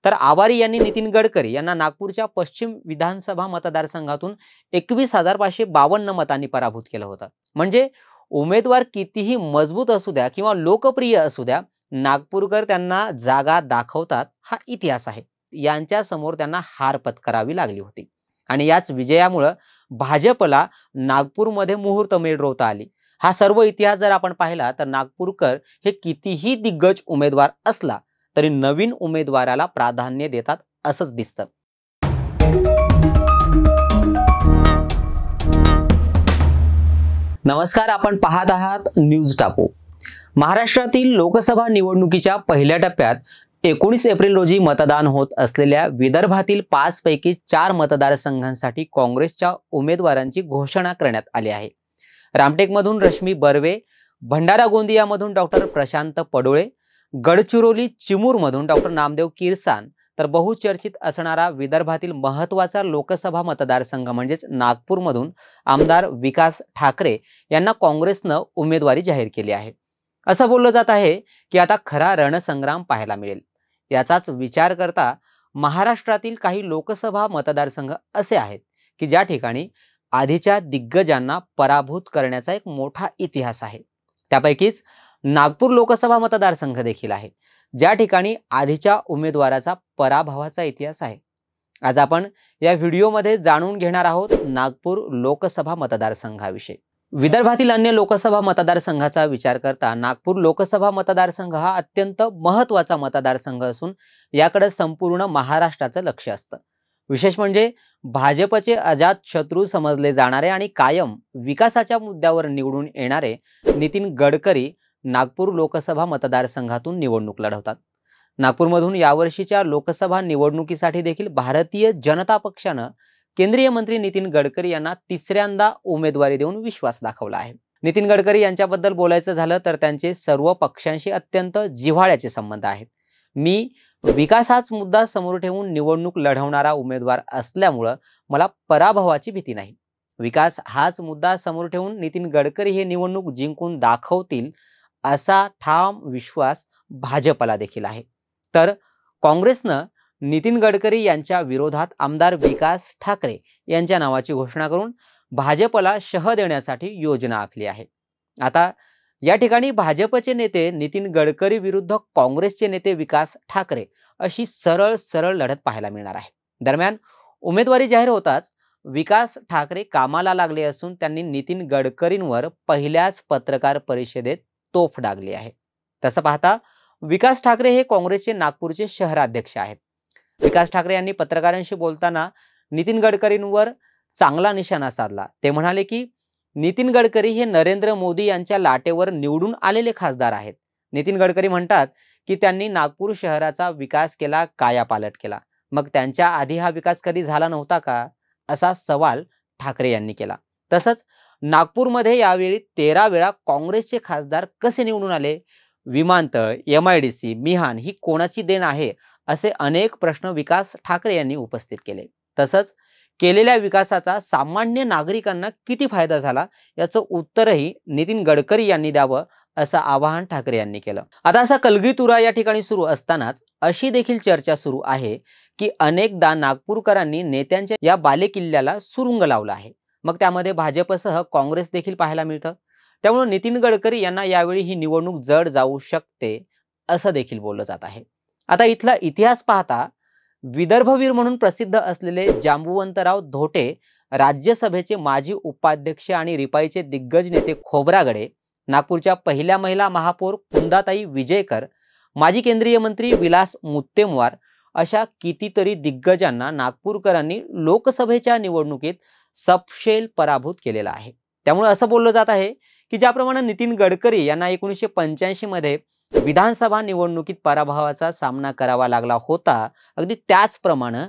तर आवारी यांनी नितीन गडकरी यांना नागपूरच्या पश्चिम विधानसभा मतदारसंघातून 21,552 मतांनी पराभूत केलं होतं। म्हणजे उमेदवार कितीही मजबूत असू द्या किंवा लोकप्रिय असू द्या, नागपूरकर त्यांना जागा दाखवतात हा इतिहास आहे। यांच्या समोर त्यांना हार पत्करावी लागली होती आणि याच विजयामुळे भाजपला नागपूरमध्ये मुहूर्तमेढ रोवता आली। हा सर्व इतिहास जर आपण पाहिला तर नागपूरकर हे कितीही दिग्गज उमेदवार असला तरी नवीन उमेदवाराला प्राधान्य देतात असंच दिसतं। नमस्कार, आपण पाहत आहात न्यूज टापू। महाराष्ट्रातील लोकसभा निवडणुकीच्या पहिल्या टप्प्यात 19 एप्रिल रोजी मतदान होत असलेल्या विदर्भातील 5 पैकी 4 मतदारसंघांसाठी काँग्रेसच्या उमेदवारांची घोषणा करण्यात आली आहे। रामटेकमधून रश्मी बर्वे, भंडारा गोंदियामधून डॉक्टर प्रशांत पडोळे, गडचिरोली चिमूरमधून डॉक्टर नामदेव किरसान, तर बहुचर्चित असणारा विदर्भातील महत्त्वाचा लोकसभा मतदारसंघ म्हणजेच नागपूरमधून आमदार विकास ठाकरे यांना काँग्रेसनं उमेदवारी जाहीर केली आहे। असं बोललं जात आहे की आता खरा रणसंग्राम पाहायला मिळेल। याचाच विचार करता महाराष्ट्रातील काही लोकसभा मतदारसंघ असे आहेत की ज्या ठिकाणी आधीच्या दिग्गजांना पराभूत करण्याचा एक मोठा इतिहास आहे। त्यापैकीच नागपूर लोकसभा मतदारसंघ देखील आहे, ज्या ठिकाणी आधीच्या उमेदवाराचा पराभवाचा इतिहास आहे। आज आपण या व्हिडिओमध्ये जाणून घेणार आहोत नागपूर लोकसभा मतदारसंघाविषयी। विदर्भातील अन्य लोकसभा मतदारसंघाचा विचार करता नागपूर लोकसभा मतदारसंघ हा अत्यंत महत्त्वाचा मतदारसंघ असून याकडे संपूर्ण महाराष्ट्राचं लक्ष असतं। विशेष म्हणजे भाजपचे अजात शत्रू समजले जाणारे आणि कायम विकासाच्या मुद्द्यावर निवडून येणारे नितीन गडकरी नागपूर लोकसभा मतदारसंघातून निवडणूक लढवतात। नागपूरमधून यावर्षीच्या लोकसभा निवडणुकीसाठी देखील भारतीय जनता पक्षानं केंद्रीय मंत्री नितीन गडकरी यांना तिसऱ्यांदा उमेदवारी देऊन विश्वास दाखवला आहे। नितीन गडकरी यांच्याबद्दल बोलायचं झालं तर त्यांचे सर्व पक्षांशी अत्यंत जिव्हाळ्याचे संबंध आहेत। मी विकासाचा मुद्दा समोर ठेवून निवडणूक लढवणारा उमेदवार असल्यामुळे मला पराभवाची भीती नाही। विकास हाच मुद्दा समोर ठेवून नितीन गडकरी हे निवडणूक जिंकून दाखवतील असा ठाम विश्वास भाजपला देखील आहे। तर काँग्रेसनं नितीन गडकरी यांच्या विरोधात आमदार विकास ठाकरे यांच्या नावाची घोषणा करून भाजपला शह देण्यासाठी योजना आखली आहे। आता या ठिकाणी भाजपचे नेते नितीन गडकरी विरुद्ध काँग्रेसचे नेते विकास ठाकरे अशी सरळ लढत पाहायला मिळणार आहे। दरम्यान उमेदवारी जाहीर होताच विकास ठाकरे कामाला लागले असून त्यांनी नितीन गडकरींवर पहिल्याच पत्रकार परिषदेत तोफ डागली आहे। तसं पाहता विकास ठाकरे हे काँग्रेसचे नागपूरचे शहराध्यक्ष आहेत। विकास ठाकरे यांनी पत्रकारांशी बोलताना नितीन गडकरींवर चांगला निशाणा साधला। ते म्हणाले की नितीन गडकरी हे नरेंद्र मोदी यांच्या लाटेवर निवडून आलेले खासदार आहेत। नितीन गडकरी म्हणतात की त्यांनी नागपूर शहराचा विकास केला, कायापालट केला, मग त्यांच्या आधी हा विकास कधी झाला नव्हता का, असा सवाल ठाकरे यांनी केला। तसंच नागपूरमध्ये यावेळी 13 वेळा काँग्रेसचे खासदार कसे निवडून आले, विमानतळ, MIDC, मिहान ही कोणाची देण आहे, असे अनेक प्रश्न विकास ठाकरे यांनी उपस्थित केले। तसंच केलेल्या विकासाचा सामान्य नागरिकांना किती फायदा झाला याचं उत्तरही नितीन गडकरी यांनी द्यावं असं आवाहन ठाकरे यांनी केलं। आता असा कलगीतुरा या ठिकाणी सुरू असतानाच अशी देखील चर्चा सुरू आहे की अनेकदा नागपूरकरांनी नेत्यांच्या या बालेकिल्ल्याला सुरुंग लावला आहे, मग त्यामध्ये भाजपसह काँग्रेस देखील पाहायला मिळतं। त्यामुळे नितीन गडकरी यांना यावेळी ही निवडणूक जड जाऊ शकते असं देखील बोललं जात आहे। आता इथला इतिहास पाहता विदर्भवीर म्हणून प्रसिद्ध असलेले जांबुवंतराव धोटे, राज्यसभेचे माजी उपाध्यक्ष आणि रिपाईचे दिग्गज नेते खोब्रागडे, नागपूरच्या पहिल्या महिला महापौर कुंदाताई विजयकर, माजी केंद्रीय मंत्री विलास मुत्तेमवार अशा कितीतरी दिग्गजांना नागपूरकरांनी लोकसभेच्या निवडणुकीत सपशेल पराभूत केलेला आहे। त्यामुळे असं बोललं जात आहे की ज्याप्रमाणे नितीन गडकरी यांना 1985 मध्ये विधानसभा निवडणुकीत पराभवाचा सामना करावा लागला होता, अगदी त्याचप्रमाणे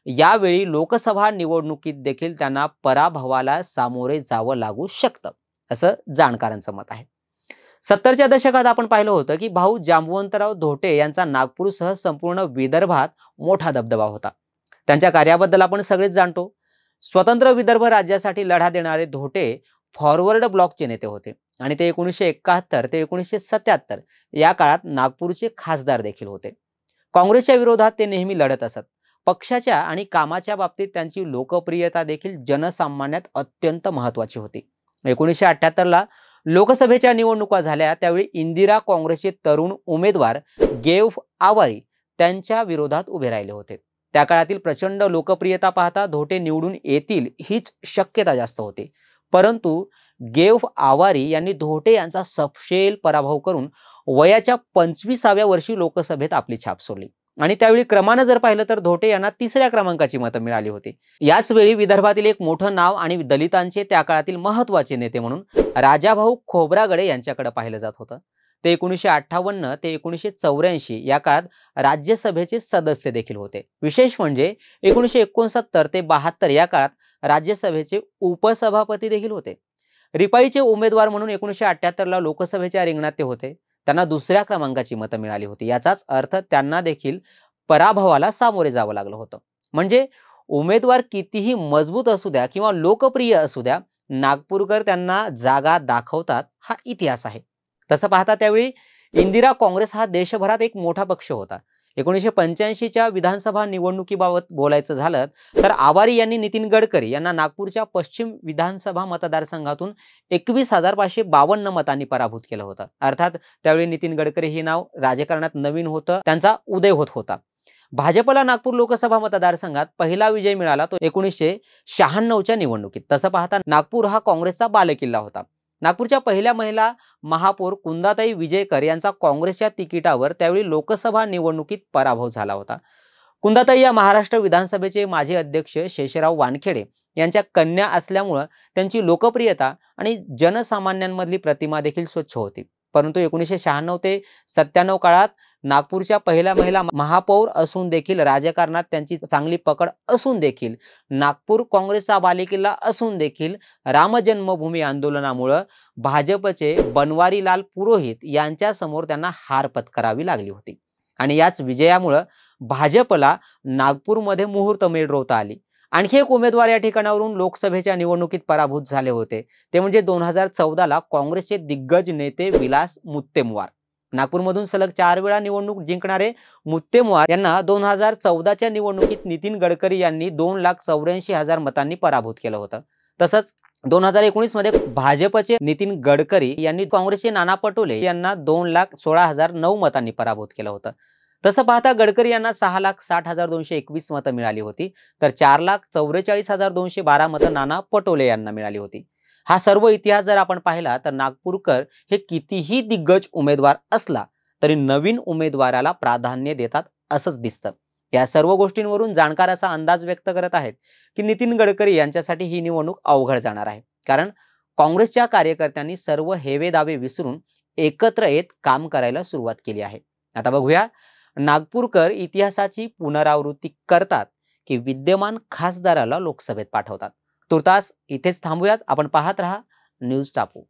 यावेळी लोकसभा निवडणुकीत देखील त्यांना पराभवाला सामोरे जावं लागू शकतं असं जाणकारांचं मत आहे। 70च्या दशकात आपण पाहिलं होतं की भाऊ जांबुवंतराव धोटे यांचा नागपूरसह संपूर्ण विदर्भात मोठा दबदबा होता। त्यांच्या कार्याबद्दल आपण सगळेच जाणतो। स्वतंत्र विदर्भ राज्यासाठी लढा देणारे धोटे फॉरवर्ड ब्लॉकचे नेते होते आणि ते 1971 ते 1977 या काळात नागपूरचे खासदार देखील होते। काँग्रेसच्या विरोधात ते नेहमी लढत असत. पक्षाच्या आणि कामाच्या बाबतीत त्यांची लोकप्रियता देखील जनसामान्यात अत्यंत महत्त्वाची होती. 1978ला लोकसभेच्या निवडणुका झाल्या त्यावेळी इंदिरा काँग्रेसचे तरुण उमेदवार गेव आवारी त्यांच्या विरोधात उभे राहिले होते. त्या काळातील प्रचंड लोकप्रियता पाहता धोटे निवडून येतील हीच शक्यता जास्त होती. परंतु गेव आवारी यांनी धोटे यांचा सपशेल पराभव करून वयाच्या 25व्या वर्षी लोकसभेत आपली छाप सोडली आणि त्यावेळी क्रमानं जर पाहिलं तर धोटे यांना 3ऱ्या क्रमांकाची मतं मिळाली होती. याच वेळी विदर्भातील एक मोठं नाव आणि दलितांचे त्या काळातील महत्त्वाचे नेते म्हणून राजाभाऊ खोब्रागडे यांच्याकडे पाहिलं जात होतं. ते 1958 ते 1984 या काळात राज्यसभेचे सदस्य देखील होते. विशेष म्हणजे 1969 ते 72 या काळात राज्यसभेचे उपसभापती देखील होते. रिपाईचे उमेदवार म्हणून 1978ला लोकसभेच्या रिंगणात ते होते. त्यांना 2ऱ्या क्रमांकाची मतं मिळाली होती. याचाच अर्थ त्यांना देखील पराभवाला सामोरे जावं लागलं होतं. म्हणजे उमेदवार कितीही मजबूत असू द्या किंवा लोकप्रिय असू द्या, नागपूरकर त्यांना जागा दाखवतात हा इतिहास आहे. तसं पाहता त्यावेळी इंदिरा काँग्रेस हा देशभरात एक मोठा पक्ष होता. 1985च्या विधानसभा निवडणुकीबाबत बोलायचं झालं तर आवारी यांनी नितीन गडकरी यांना नागपूरच्या पश्चिम विधानसभा मतदारसंघातून 21,552 मतांनी पराभूत केलं होतं. अर्थात त्यावेळी नितीन गडकरी हे नाव राजकारणात नवीन होतं, त्यांचा उदय होत होता. भाजपला नागपूर लोकसभा मतदारसंघात पहिला विजय मिळाला तो 1996च्या निवडणुकीत. तसं पाहता नागपूर हा काँग्रेसचा बालेकिल्ला होता. नागपूरच्या पहिल्या महिला महापौर कुंदाताई विजयकर यांचा काँग्रेसच्या तिकिटावर त्यावेळी लोकसभा निवडणुकीत पराभव झाला होता. कुंदाताई या महाराष्ट्र विधानसभेचे माजी अध्यक्ष शेषराव वानखेडे यांच्या कन्या असल्यामुळे त्यांची लोकप्रियता आणि जनसामान्यांमधली प्रतिमा देखील स्वच्छ होती. परंतु 1996 ते 97 काळात नागपूरच्या पहिल्या महिला महापौर असून देखील, राजकारणात त्यांची चांगली पकड असून देखील, नागपूर काँग्रेसचा बालेकिल्ला असून देखील राम जन्मभूमी आंदोलनामुळे भाजपचे बनवारीलाल पुरोहित यांच्यासमोर त्यांना हार पत्करावी लागली होती. आणि याच विजयामुळे भाजपला नागपूरमध्ये मुहूर्तमेढ रोवता आली. आणखी एक उमेदवार या ठिकाणावरून लोकसभेच्या निवडणुकीत पराभूत झाले होते. ते म्हणजे 2014ला काँग्रेसचे दिग्गज नेते विलास मुत्तेमवार. नागपूरमधून सलग 4 वेळा निवडणूक जिंकणारे मुत्तेमवार यांना 2014च्या निवडणुकीत नितीन गडकरी यांनी 2,84,000 मतांनी पराभूत केलं होतं. तसंच 2019 मध्ये भाजपचे नितीन गडकरी यांनी काँग्रेसचे नाना पटोले यांना 2,16,009 मतांनी पराभूत केलं होतं. तसं पाहता गडकरी यांना 6,60,221 मतं मिळाली होती, तर 4,44,212 मतं नाना पटोले यांना मिळाली होती. हा सर्व इतिहास जर आपण पाहिला तर नागपूरकर हे कितीही दिग्गज उमेदवार असला तरी नवीन उमेदवाराला प्राधान्य देतात असंच दिसतं. या सर्व गोष्टींवरून जाणकार असा अंदाज व्यक्त करत आहेत की नितीन गडकरी यांच्यासाठी ही निवडणूक अवघड जाणार आहे. कारण काँग्रेसच्या कार्यकर्त्यांनी सर्व हेवे दावे विसरून एकत्र येत काम करायला सुरुवात केली आहे. आता बघूया नागपूरकर इतिहासाची पुनरावृत्ती करतात की विद्यमान खासदाराला लोकसभेत पाठवतात. तुर्तास इथेच थांबूयात. आपण पाहत रहा न्यूज टापू.